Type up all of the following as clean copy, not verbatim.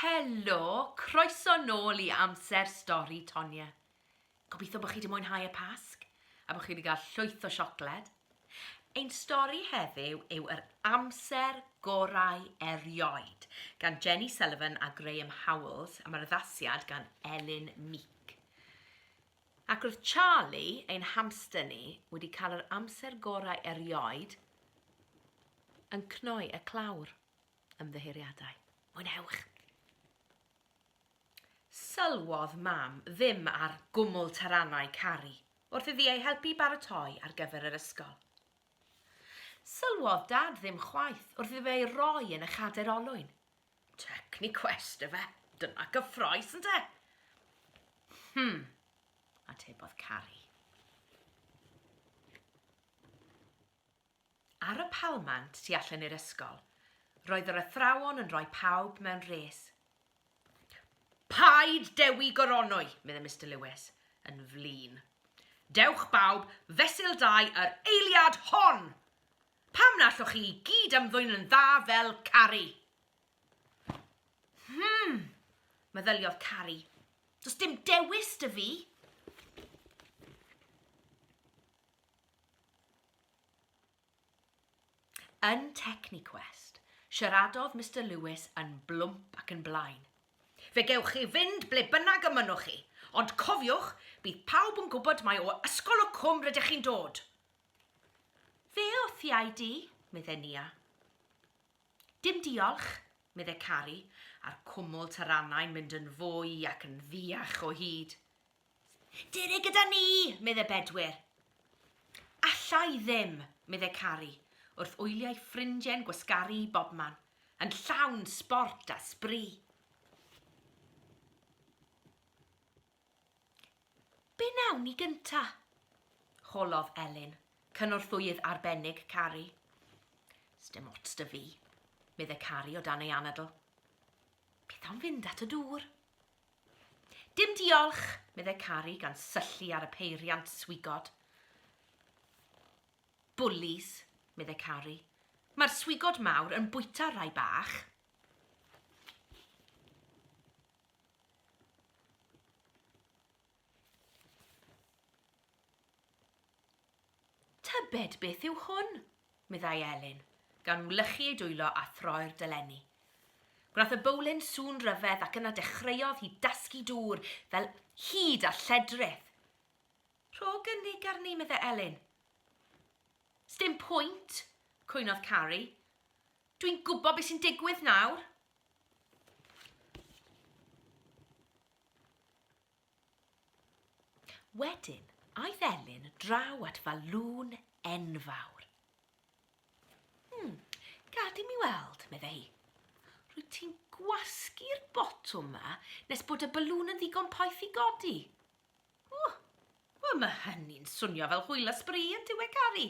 Helo, croeso nôl I Amser Stori Tonya. Gobeithio bod chi wedi mwynhau y Pasg a bod chi wedi cael llwyth o siocled. Ein stori heddiw yw yr Amser Gorau Erioed gan Jenny Sullivan a Graham Howells a mae'r addasiad gan Elin Meek. Ac roedd Charlie, ein hamster ni, wedi cael yr amser gorau erioed yn cnoi y clawr ymddiheuriadau. Mwynhewch! Sylwodd mam ddim ar gwmwl taranau Cari wrth iddi ei helpu baratoi ar gyfer yr ysgol. Sylwodd dad ddim chwaith wrth iddi ei roi yn y chader olwyn. Techniquest fe, dyna gyffroes ynde? Atebodd Cari. Ar y palmant tu allan i'r ysgol, roedd yr athrawon yn rhoi pawb mewn res. Paid dewi goronwy, medde Mr Lewis, yn flin. Dewch bawb, fesul dau yr eiliad hon! Pam na allwch chi gyd ymddwyn yn dda fel Cari? Meddyliodd Cari. Does dim dewis dy fi. Yn Techniquest, siaradodd Mr Lewis yn blwmp ac yn blaen. Fe gewch chi fynd ble bynnag ymynwch chi, ond cofiwch, bydd pawb yn gwybod mai o ysgol o cwm rydych chi'n dod. Fe o'th iau di, medde Nia. Dim diolch, medde Cari, a'r cwmwl taranau'n mynd yn fwy ac yn ddiach o hyd. Dere gyda ni, medde Bedwyr. Allai ddim, medde Cari, wrth wyliau ffrindiau'n gwasgaru bobman, yn llawn sbort a sbri. Be nawn ni gynta? Holodd Elin, cynorthwyydd arbennig Cari. Sdim ots dy fi, medde Cari o dan ei anadl. Beth am fynd at y dŵr? Dim diolch, medde Cari gan syllu ar y peiriant swigod. Bwlis, medde Cari. Mae'r swigod mawr yn bwyta rai bach. Tybed beth yw hwn, meddai Elin, gan wlychu ei dwylo a throi'r dylenni. Gwnaeth y bowlyn sŵn ryfedd ac yna dechreuodd hi dasgu dŵr fel hyd a lledrith. Rho gynnig arni, meddai Elin. Sdim pwynt, cwynodd Cari. Dwi'n gwybod beth sy'n digwydd nawr. Wedyn, aeth Elin draw at falŵn enfawr. Gad I mi weld, medde hi. Rwyt ti'n gwasgu'r botwm yma nes bod y balŵn yn ddigon poeth I godi. Mae hynny'n swnio fel hwyl a sbri yn diwe Cari.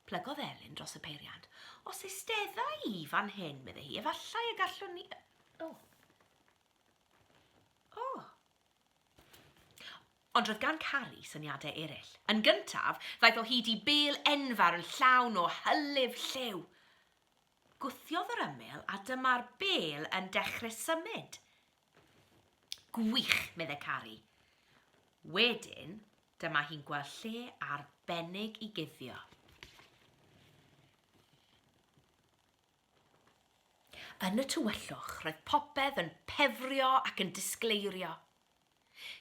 Plygodd Elin dros y peiriant. Os eistedda I fan hyn, medde hi, efallai y gallwn ni... Ond roedd gan Cari syniadau eraill. Yn gyntaf, ddaeth o hyd I bêl enfawr yn llawn o hylif lliw. Gwthiodd yr ymyl a dyma'r bêl yn dechrau symud. Gwych, medde Cari. Wedyn, dyma hi'n gweld lle arbennig I guddio. Yn y tywyllwch, roedd popeth yn pefrio ac yn disgleirio.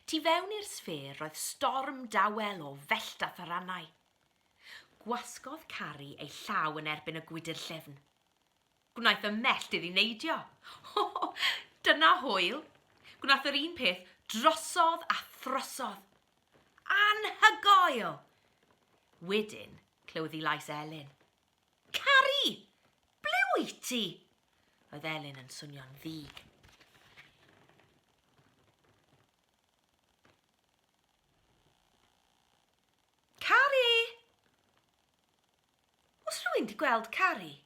Tu fewn i'r sffer roedd storm dawel o fellt a tharannau. Gwasgodd Cari ei llaw yn erbyn y gwydr llyfn. Gwnaeth y mellt iddi neidio. Dyna hwyl. Gwnaeth yr un peth drosodd a throsodd. Anhygoel! Wedyn, clywed I lais Elin. Cari! Ble wyt ti? Oedd Elin yn swnio'n ddig. Cari! Oes rhywun di gweld Cari?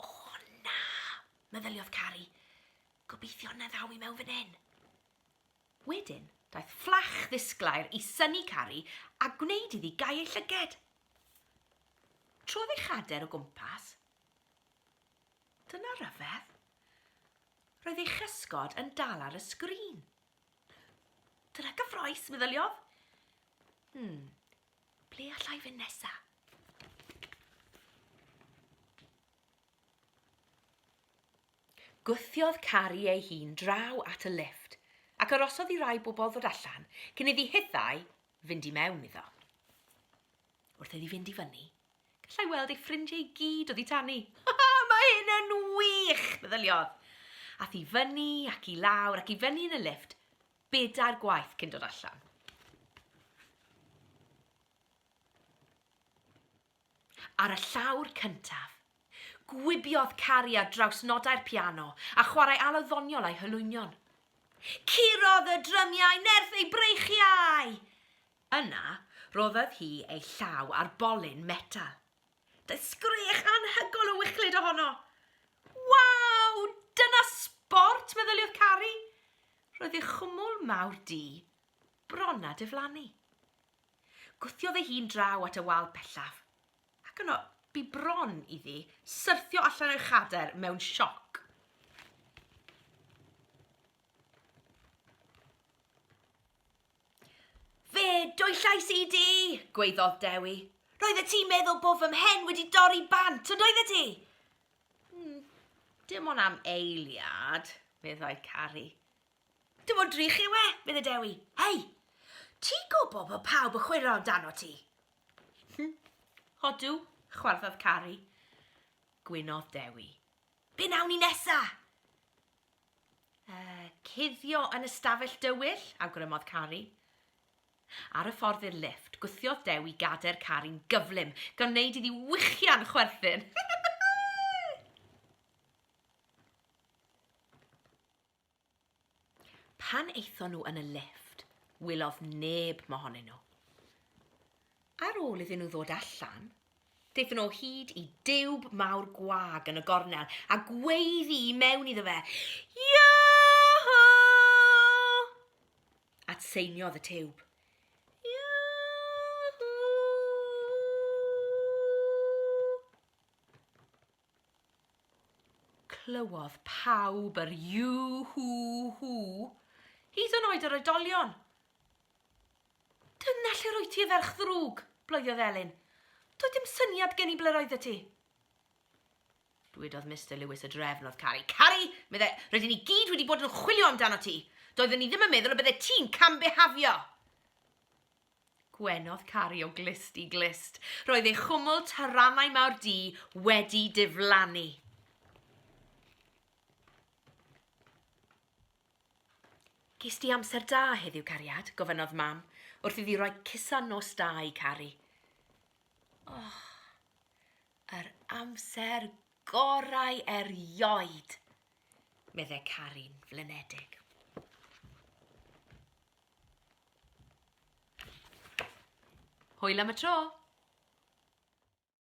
O na, meddyliodd Cari. Gobeithio na ddaw I mewn fan hyn. Wedyn, daeth fflach ddisglair I synnu Cari a gwneud iddi gau ei llyged. Trodd ei chader o gwmpas. Dyna ryfedd. roedd ei chysgod yn dal ar y sgrin. Dyna gyffroes, meddyliodd. Ble allai fynd nesa? Gwthiodd Cari ei hun draw at y lifft ac arosodd i rai bobl ddod allan cyn iddi hithau fynd i mewn iddo. Wrth iddi fynd i fyny, gallai weld ei ffrindiau i gyd oedd i tannu. Mae hyn yn wych, meddyliodd. Ath i fyny ac i lawr ac i fyny yn y lifft, bedair gwaith cyn dod allan. Ar y llawr cyntaf, gwibiodd Cari ar draws nodau'r piano a chwarae alwyddoniol a'i hylwynion. Curodd y drymiau nerth ei breichiau! Yna, roddodd hi ei llaw ar bolyn metal. Daeth sgrech anhygol o wychlyd ohono. Waw, dyna sbort, meddyliodd Cari. Roedd ei chwmwl mawr du, bron a diflannu. Gwthiodd ei hun draw at y wal pellaf, ac yno bu bron iddi syrthio allan o'i chader mewn sioc. Fe, dwy llais i di, gweiddodd Dewi. Roedd y ti'n meddwl bod fy mhen wedi dorri bant, ond oedd y ti? Dim ond am eiliad, meddai Cari. Dim ond drych yw e, medde Dewi. Hei, ti gwybod bod pawb yn chwiro amdano ti? Hodw, chwarddodd Cari. Gwynodd Dewi. Be nawn ni nesa? Cuddio yn ystafell dywyll, awgrymodd Cari. Ar y ffordd i'r lifft, gwthiodd Dewi gadair Cari'n gyflym, gan wneud iddi wychian chwerthin. Pan eithon nhw yn y lifft, wylodd neb mohonyn nhw. Ar ôl iddyn nhw ddod allan, daethon nhw hyd i diwb mawr gwag yn y gornel a gweiddi i mewn iddo fe. Iho! At seiniodd y tiwb. Clywodd pawb yr iw-hw-hw, hyd yn oed yr oedolion. Dyna lle rwy ti ferch ddrwg, bloediodd Elin. Doedd dim syniad gen i ble roedd y ti. Dwedodd Mr Lewis y drefn oedd Cari. Cari, medde, rydyn ni gyd wedi bod yn chwilio amdano ti. Doeddwn ni ddim yn meddwl y bydde ti'n cambihafio. Gwenodd Cari o glist i glist. Roedd ei chwmwl taranau mawr du wedi diflannu. Ges di amser da heddiw, cariad, gofynnodd mam, wrth iddi roi cusan nos da i Cari. Yr amser gorau erioed, meddai Cari'n flynedig. Hwyl am y tro!